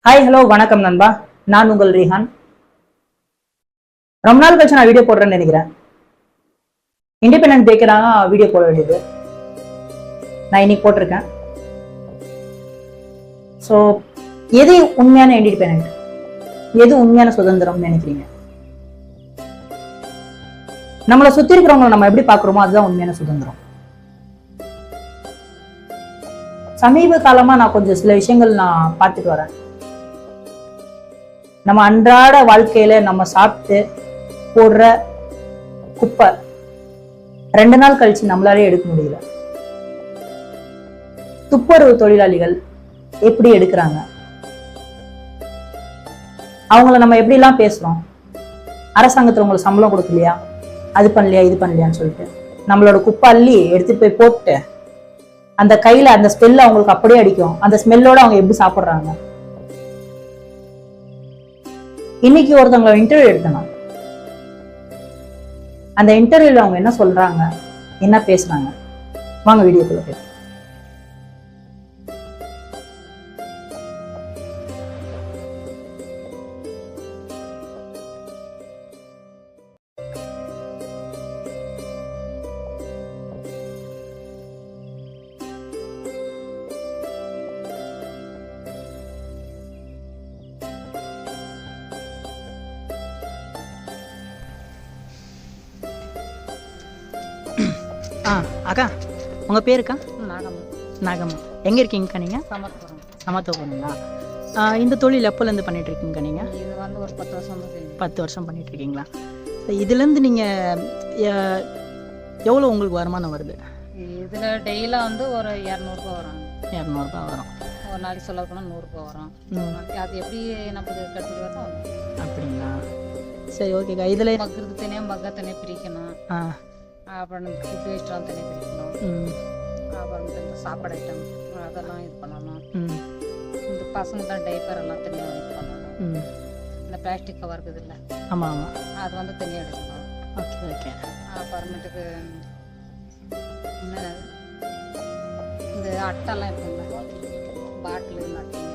Hi hello வணக்கம் நண்பா, நான் உங்கள் ரீஹான். ரொம்ப நாள் கழிச்சு நான் வீடியோ போடுறேன்னு நினைக்கிறேன். இண்டிபெண்டன்ட் டேக்காக வீடியோ போட வேண்டியது நான் இன்னைக்கு போட்டிருக்கேன். ஸோ எது உண்மையான இண்டிபெண்டன்ட், எது உண்மையான சுதந்திரம்னு நினைக்கிறீங்க? நம்மளை சுத்தி இருக்கிறவங்களை நம்ம எப்படி பாக்குறோமோ அதுதான் உண்மையான சுதந்திரம். சமீப காலமா நான் கொஞ்சம் சில விஷயங்கள் நான் பார்த்துட்டு வரேன். நம்ம அன்றாட வாழ்க்கையில நம்ம சாப்பிட்டு போடுற குப்பை 2 நாள் கழிச்சு நம்மளாலே எடுக்க முடியல. துப்புரவு தொழிலாளிகள் எப்படி எடுக்கிறாங்க, அவங்கள நம்ம எப்படி எல்லாம் பேசுறோம். அரசாங்கத்துல உங்களுக்கு சம்பளம் கொடுக்கலையா, அது பண்ணலையா, இது பண்ணலையான்னு சொல்லிட்டு நம்மளோட குப்பை அள்ளி எடுத்துட்டு போய் போட்டு அந்த கையில அந்த ஸ்மெல் அவங்களுக்கு அப்படியே அடிக்கும். அந்த ஸ்மெல்லோட அவங்க எப்படி சாப்பிடுறாங்க. இன்னைக்கு ஒருத்தவங்களை இன்டர்வியூ எடுக்கணும். அந்த இன்டர்வியூல அவங்க என்ன சொல்றாங்க, என்ன பேசுறாங்க, வாங்க வீடியோக்குள்ள போய். அக்கா, உங்கள் பேருக்கா? நாகம்மா. எங்கே இருக்கீங்கக்கா நீங்கள்? சமத்துவபுரங்களா? இந்த தொழில் எப்போலேருந்து பண்ணிட்டு இருக்கீங்கக்கா நீங்கள்? இது வந்து ஒரு 10 வருஷம். 10 வருஷம் பண்ணிட்டு இருக்கீங்களா? இதுலேருந்து நீங்கள் எவ்வளோ உங்களுக்கு வருமானம் வருது? இதில் டெய்லியில் வந்து ஒரு 200 ரூபா வரும். 200 ரூபா வரும். ஒரு நாளைக்கு சொல்ல போனால் 100 ரூபா வரும். அது எப்படி நம்மளுக்கு கட்டுப்படி வருதோ அப்படிங்களா? சரி, ஓகேக்கா. இதில் மக்கிறது தனியாக மக்கா தனியாக பிரிக்கணும். அப்புறம் ஃபுட் வேஸ்ட்லாம் தனியாக பிரிக்கணும். அப்புறம் இந்த சாப்பாடு ஐட்டம் அதெல்லாம் இது பண்ணணும். இந்த பசங்க தான் டைப்பர் எல்லாம் தனியாக இது பண்ணணும். இந்த பிளாஸ்டிக் கவர் இருக்குது இல்லை? ஆமாம் ஆமாம். அது வந்து தனியாக எடுக்கணும். Okay okay. அப்புறமேட்டுக்கு என்ன இந்த அட்டைலாம் இருக்குங்களா, பாட்டிலு நட்டு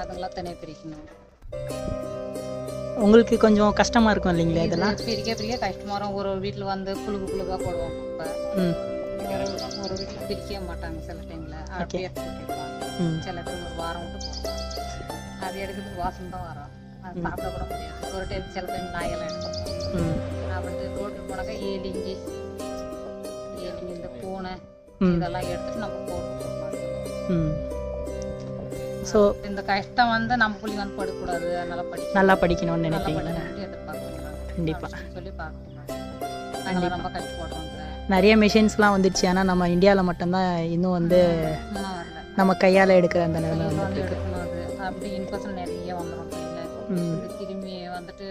அதெல்லாம் தனியாக பிரிக்கணும். உங்களுக்கு கொஞ்சம் கஷ்டமா இருக்கும் இல்லைங்களா? இதெல்லாம் பிரிக்க கஷ்டமா இருக்கும். ஒரு வீட்டில் வந்து புழுக்காக போடுவாங்க குப்பை. ஒரு வீட்டில் பிரிக்கவே மாட்டாங்க. சில டைம்ல அப்படியே போட்டுருவாங்க. சில டைம் ஒரு வாரம் விட்டு போடுவாங்க. அது எடுக்கிறதுக்கு வாசம் தான் வரும். அது சாப்பிட கூட முடியாது. ஒரு டைம் சில டைம் நாயெல்லாம் எடுக்கணும். அப்படின்ட்டு ரோட்டில் போனாக்கா ஏலிங்கி இந்த பூனை இதெல்லாம் எடுத்துட்டு நம்ம போட்டு. ஸோ இந்த கஷ்டம் வந்து நம்ம புள்ளி வந்து படக்கூடாது, நல்லா படிக்கணும்னு நினைப்பீங்க. கண்டிப்பாக சொல்லி பார்க்கணும். ரொம்ப கஷ்டப்படுறோம். நிறைய மிஷின்ஸ்லாம் வந்துடுச்சு. ஆனால் நம்ம இந்தியாவில் மட்டும்தான் இன்னும் வந்து நம்ம கையால் எடுக்கிற அந்த நிலைமை வந்து எடுக்கணும். அது அப்படி இன்ஃபெக்ஷன் நிறைய வந்துடும் கையில். திரும்பி வந்துட்டு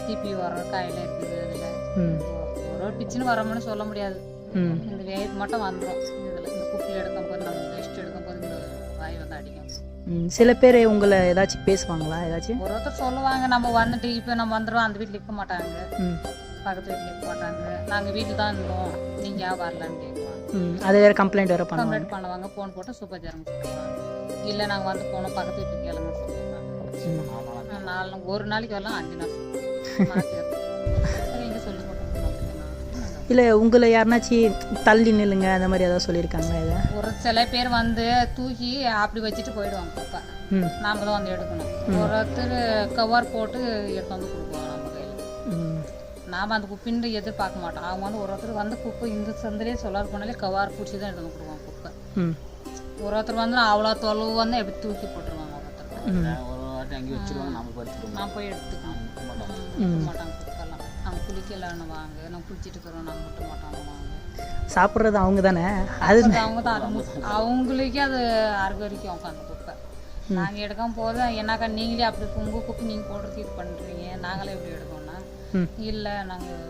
டிபி வர காயில் இருக்குது. அதில் ஒரு பிச்சுன்னு வரோம்னு சொல்ல முடியாது. இந்த வேது மட்டும் வந்துடும். இதில் இந்த குப்பில் எடுக்கும் போது நம்ம டெஸ்ட் எடுக்கும் போது இந்த வாய் வந்து அடிக்கும். சில பேர் உங்களை ஏதாச்சும் பேசுவாங்களா? ஏதாச்சும் ஒருத்தர் சொல்லுவாங்க, நம்ம வந்துட்டு இப்போ நம்ம வந்துடுவோம், அந்த வீட்டில் இருக்க மாட்டாங்க, பக்கத்து வீட்டில் இருக்க மாட்டாங்க, நாங்கள் வீட்டில் தான் இருந்தோம், நீங்கள் ஏன் வரலான்னு கேட்குவாங்க. அது வேறு கம்ப்ளைண்ட் வேறு பண்ணுவாங்க. ஃபோன் போட்டு சூப்பர் ஜெரங்க சொல்லுவாங்க. இல்லை நாங்கள் வந்து போனோம் பக்கத்து வீட்டுக்கு கேளுங்க சொல்லுவாங்க. 4 ஒரு நாளைக்கு வரலாம் 5 நாள் எங்கே சொல்லி போட்டோம். இல்லை உங்களை யாருனாச்சும் தள்ளி நில்லுங்க அந்த மாதிரி ஏதாவது சொல்லியிருக்காங்களா? இதை ஒரு சில பேர் வந்து தூக்கி அப்படி வச்சுட்டு போயிடுவாங்க குப்பை. நாம தான் வந்து எடுக்கணும். ஒருத்தர் கவர் போட்டு எடுத்து வந்து கொடுக்குவாங்க நம்ம கையில். நாம் அந்த குப்பின்னு எதிர்பார்க்க மாட்டோம். அவங்க வந்து ஒருத்தர் வந்து குப்பை இந்த சந்திலே சொல்லாது போனாலே கவர் பிடிச்சி தான் எடுத்து வந்து கொடுக்குவாங்க குப்பை. ஒருத்தர் வந்து அவ்வளோ தொலைவு வந்து எப்படி தூக்கி போட்டுருவாங்க. ஒருத்தர் நான் போய் எடுத்துக்கணும் மாட்டாங்க குப்பெல்லாம். அவங்க குளிக்கலான்னு வாங்க, நம்ம குளிச்சுட்டு இருக்கிறோம், நாங்கள் விட்டு மாட்டோம் வாங்க. சாப்பிட்றது அவங்க தானே, அது அவங்க தான். அது அவங்களுக்கே அது அறுவரிக்கும் உட்காந்து குப்பை. நாங்கள் எடுக்காம போது என்னக்கா நீங்களே அப்படி உங்கள் குப்பை நீங்கள் போடுறதுக்கு இது பண்ணுறீங்க, நாங்களே எப்படி எடுக்கோம்னா இல்லை நாங்கள்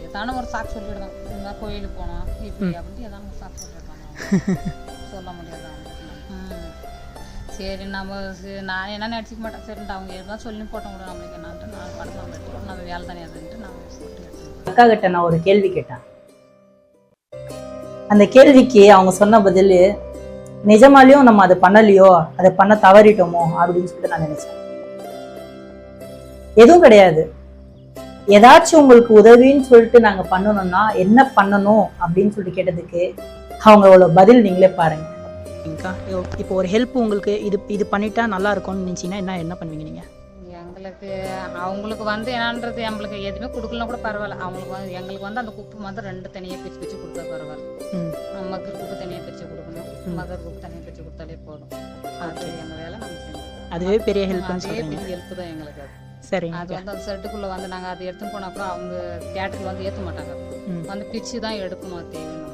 ஏதான ஒரு சாக்கு சொல்லிவிடுவோம். இந்த கோயிலுக்கு போனோம் இப்படி அப்படின்ட்டு ஏதான ஒரு சாக்கு சொல்லிடுவாங்க. சொல்ல முடியாது அவங்க. சரி நம்ம நான் என்ன நினச்சிக்க மாட்டேன். சரின்ட்டு அவங்க எதாவது சொல்லி போட்டோம் கூட நம்மளுக்கு என்னான்ட்டு நான் படத்தை நம்ம எடுத்துக்கணும், நம்ம வேலை தானே அதுன்ட்டு நான் போட்டு எடுத்துக்கணும். அக்கா கிட்ட நான் ஒரு கேள்வி கேட்டேன். அந்த கேள்விக்கு அவங்க சொன்ன பதில் நிஜமாலையும் நம்ம அதை பண்ணலையோ, அதை பண்ண தவறிட்டோமோ அப்படின்னு சொல்லிட்டு நான் நினைச்சேன். எதுவும் கிடையாது. ஏதாச்சும் உங்களுக்கு உதவின்னு சொல்லிட்டு நாங்க பண்ணணும்னா என்ன பண்ணணும் அப்படின்னு சொல்லிட்டு கேட்டதுக்கு அவங்களோட பதில் நீங்களே பாருங்க. இப்போ ஒரு ஹெல்ப் உங்களுக்கு இது பண்ணிட்டா நல்லா இருக்கும்னு நினைச்சீங்கன்னா என்ன பண்ணுவீங்க நீங்க? அவங்களுக்கு வந்து என்னன்றது நம்மளுக்கு எதுவுமே கொடுக்கலாம் கூட பரவாயில்ல. அவங்களுக்கு வந்து எங்களுக்கு வந்து அந்த குப்பை வந்து 2 தனியாக பிரித்து கொடுத்தா பரவாயில்ல. மக்கள் குப்பை தனியாக பிரித்து கொடுக்கணும், மகர் குப்பை தனியாக பிரித்து கொடுத்தாலே போதும். அது எங்கள் வேலை நம்ம செஞ்சோம். அதுவே பெரிய ஹெல்ப். பெரிய ஹெல்ப் தான் எங்களுக்கு. அது சரி. அது வந்து அந்த செட்டுக்குள்ளே வந்து நாங்கள் அதை எடுத்துன்னு போனால் கூட அவங்க தியேட்டருக்கு வந்து ஏற்ற மாட்டாங்க. வந்து பிச்சு தான் எடுக்கணும். அது தேவையான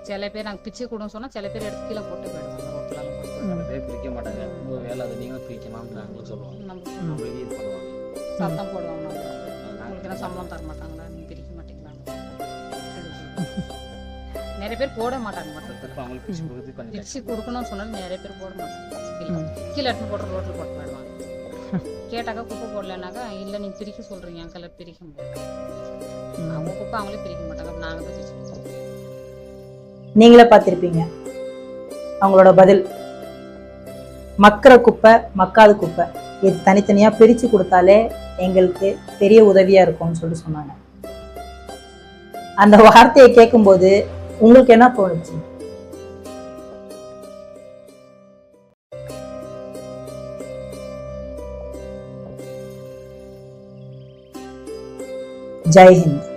சில பேர் நாங்கள் பிச்சு கொடுன்னு சொன்னால் சில பேர் எடுத்து கீழே போட்டு போயிடுவாங்க. ரோட்டில் பிரிக்க மாட்டாங்க. வேலை அதை நீங்களும் பிரிக்கணும்னு நாங்களும் சொல்லுவோம். நம்ம இது பண்ணுவாங்க, சத்தம் போடுவாங்க. உங்களுக்கு என்ன சம்பளம் தர மாட்டாங்களா, நீங்கள் பிரிக்க மாட்டீங்களா? நிறைய பேர் போட மாட்டாங்க. மட்டும் பிரிச்சு கொடுக்கணும்னு சொன்னாலும் நிறைய பேர் போட மாட்டாங்க. கீழே எடுத்து போட்டு ரோட்டில் போட்டு போயிடுவாங்க. கேட்டாக்கா குப்பை போடலன்னாக்கா இல்லை நீங்கள் பிரிக்க சொல்கிறீங்க அங்கில் பிரிக்க முடியாது. அவங்க குப்பை அவங்களே பிரிக்க மாட்டாங்க. நாங்கள் தான் பிரிச்சு நீங்களே பார்த்துருப்பீங்க அவங்களோட பதில். மக்கிற குப்பை, மக்காத குப்பை இது தனித்தனியாக பிரித்து கொடுத்தாலே எங்களுக்கு பெரிய உதவியாக இருக்கும்னு சொல்லிட்டு சொன்னாங்க. அந்த வார்த்தையை கேட்கும்போது உங்களுக்கு என்ன தோணுச்சு? ஜெய் ஹிந்த்.